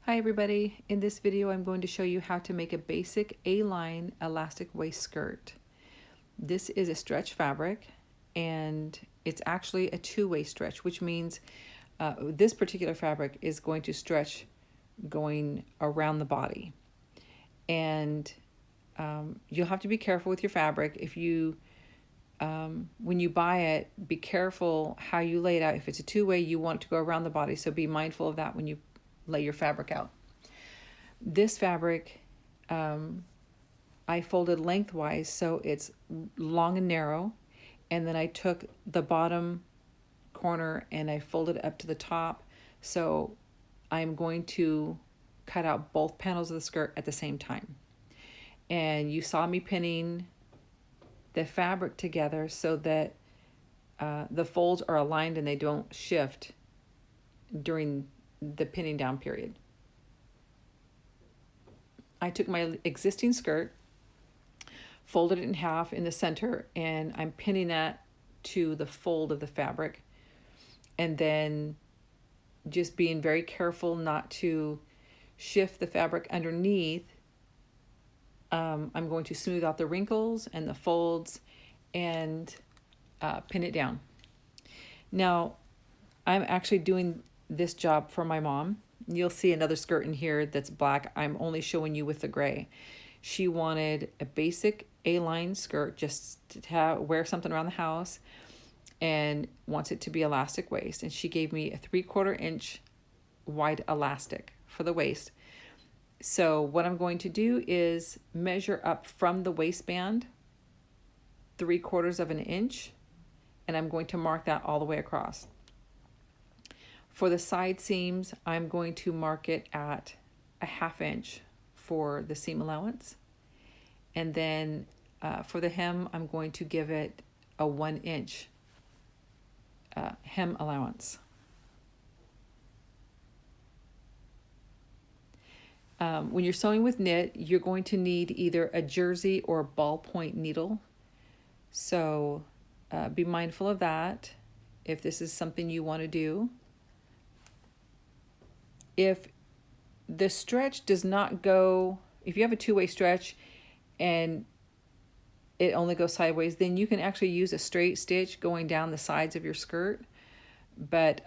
Hi everybody, in this video I'm going to show you how to make a basic A-line elastic waist skirt. This is a stretch fabric and it's actually a two-way stretch, which means this particular fabric is going to stretch going around the body. And you'll have to be careful with your fabric. If you, when you buy it, be careful how you lay it out. If it's a two-way, you want it to go around the body, so be mindful of that when you lay your fabric out. This fabric, I folded lengthwise so it's long and narrow, and then I took the bottom corner and I folded up to the top, so I'm going to cut out both panels of the skirt at the same time. And you saw me pinning the fabric together so that the folds are aligned and they don't shift during the pinning down period. I took my existing skirt, folded it in half in the center, and I'm pinning that to the fold of the fabric. And then just being very careful not to shift the fabric underneath. I'm going to smooth out the wrinkles and the folds and pin it down. Now, I'm actually doing this job for my mom. You'll see another skirt in here that's black. I'm only showing you with the gray. She wanted a basic A-line skirt just to wear something around the house and wants it to be elastic waist. And she gave me a 3/4 inch wide elastic for the waist. So what I'm going to do is measure up from the waistband 3/4 of an inch, and I'm going to mark that all the way across. For the side seams, I'm going to mark it at a 1/2 inch for the seam allowance. And then for the hem, I'm going to give it a 1 inch hem allowance. When you're sewing with knit, you're going to need either a jersey or a ballpoint needle. So be mindful of that if this is something you want to do. If the stretch does not go, if you have a two-way stretch and it only goes sideways, then you can actually use a straight stitch going down the sides of your skirt. But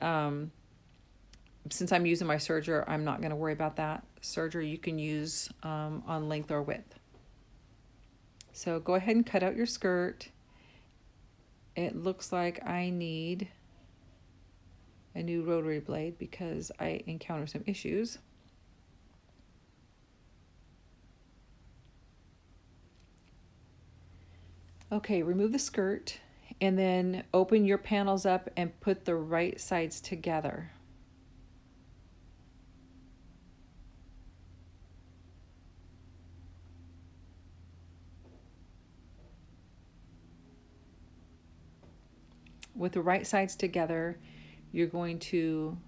since I'm using my serger, I'm not going to worry about that. Serger you can use on length or width. So go ahead and cut out your skirt. It looks like I need a new rotary blade because I encounter some issues. Okay, remove the skirt and then open your panels up and put the right sides together. With the right sides together, you're going to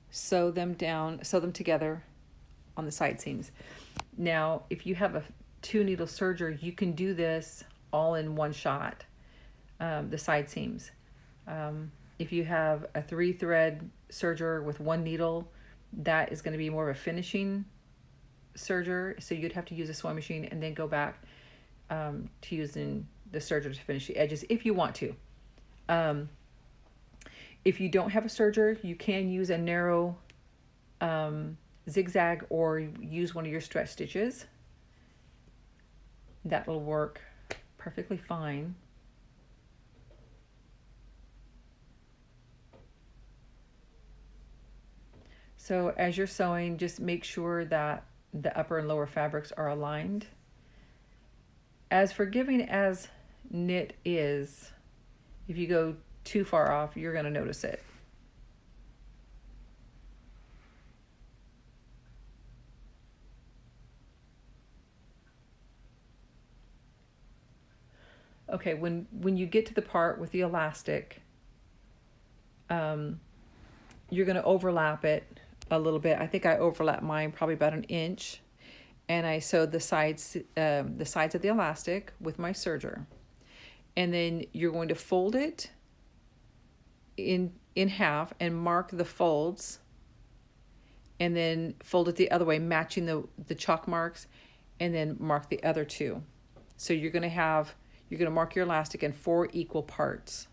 sew them together on the side seams. Now, if you have a 2-needle serger, you can do this all in one shot, the side seams. If you have a 3-thread serger with 1 needle, that is going to be more of a finishing serger, so you'd have to use a sewing machine and then go back to using the serger to finish the edges if you want to. If you don't have a serger, you can use a narrow zigzag or use one of your stretch stitches. That'll work perfectly fine. So as you're sewing, just make sure that the upper and lower fabrics are aligned. As forgiving as knit is, if you go too far off, you're going to notice it. Okay, when you get to the part with the elastic, you're going to overlap it a little bit. I think I overlapped mine probably about 1 inch, and I sewed the sides of the elastic with my serger. And then you're going to fold it in half and mark the folds and then fold it the other way, matching the chalk marks, and then mark the other two. So you're going to mark your elastic in 4 equal parts.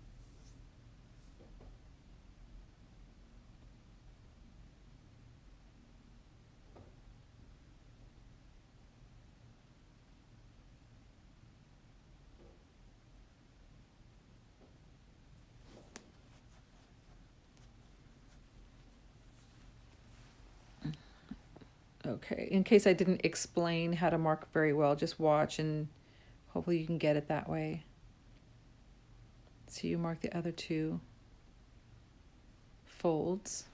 Okay, in case I didn't explain how to mark very well, just watch and hopefully you can get it that way. So you mark the other 2 folds.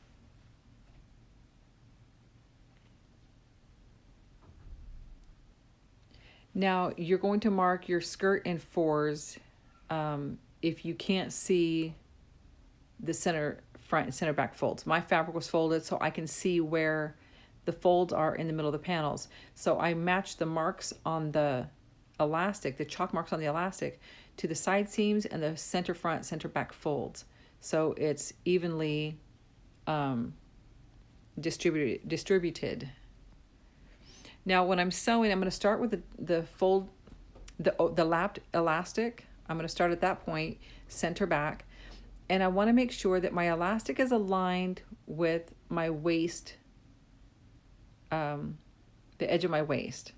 Now you're going to mark your skirt in 4s if you can't see the center front and center back folds. My fabric was folded so I can see where the folds are in the middle of the panels. So I matched the marks on the elastic, the chalk marks on the elastic, to the side seams and the center front, center back folds. So it's evenly distributed. Now when I'm sewing, I'm going to start with the lapped elastic. I'm going to start at that point, center back, and I want to make sure that my elastic is aligned with my waist, the edge of my waist.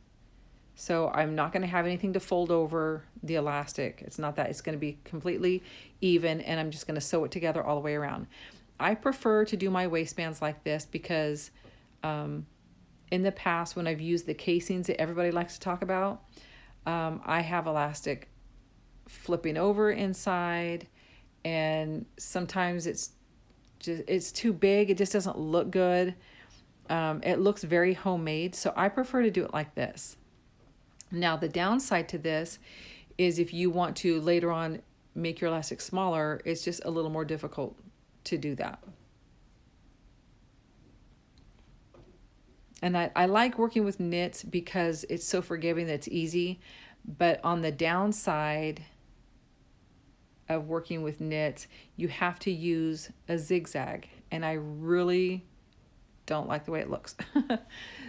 So I'm not going to have anything to fold over the elastic. It's not that. It's going to be completely even, and I'm just going to sew it together all the way around. I prefer to do my waistbands like this because in the past, when I've used the casings that everybody likes to talk about, I have elastic flipping over inside, and sometimes it's too big. It just doesn't look good. It looks very homemade, so I prefer to do it like this. Now, the downside to this is if you want to later on make your elastic smaller, it's just a little more difficult to do that. And I like working with knits because it's so forgiving that it's easy. But on the downside of working with knits, you have to use a zigzag. And I really don't like the way it looks.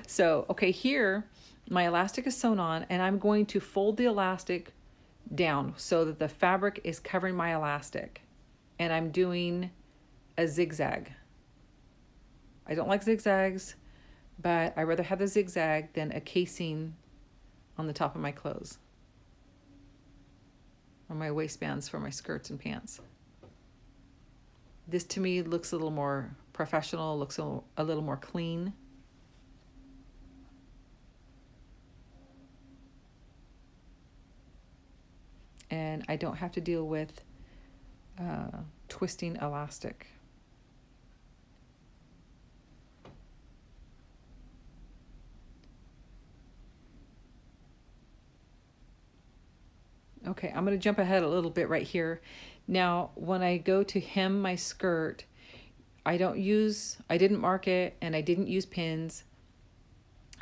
So, okay, here my elastic is sewn on, and I'm going to fold the elastic down so that the fabric is covering my elastic. And I'm doing a zigzag. I don't like zigzags, but I'd rather have the zigzag than a casing on the top of my clothes or my waistbands for my skirts and pants. This to me looks a little more professional, looks a little more clean. And I don't have to deal with twisting elastic. Okay, I'm going to jump ahead a little bit right here. Now, when I go to hem my skirt, I didn't mark it, and I didn't use pins.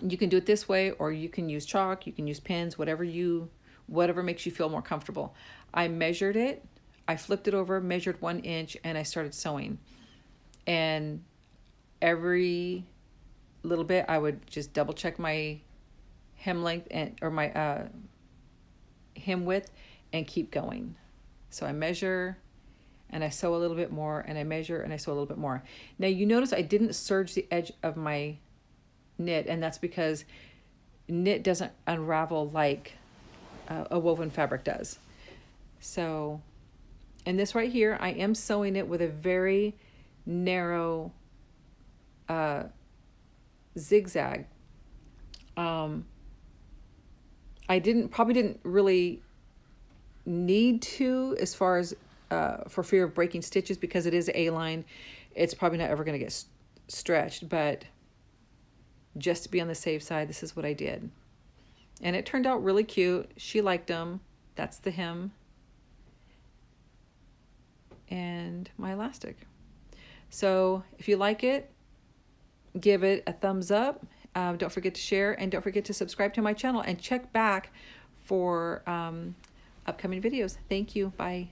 You can do it this way, or you can use chalk, you can use pins, whatever makes you feel more comfortable. I measured it, I flipped it over, measured 1 inch, and I started sewing. And every little bit, I would just double check my hem length or my hem width and keep going. So I measure and I sew a little bit more, and I measure and I sew a little bit more. Now you notice I didn't serge the edge of my knit, and that's because knit doesn't unravel like a woven fabric does. So in this right here, I am sewing it with a very narrow zigzag. I probably didn't really need to, as far as for fear of breaking stitches, because it is A-line. It's probably not ever going to get stretched, but just to be on the safe side, this is what I did. And it turned out really cute. She liked them. That's the hem and my elastic. So if you like it, give it a thumbs up. Don't forget to share, and don't forget to subscribe to my channel and check back for upcoming videos. Thank you. Bye.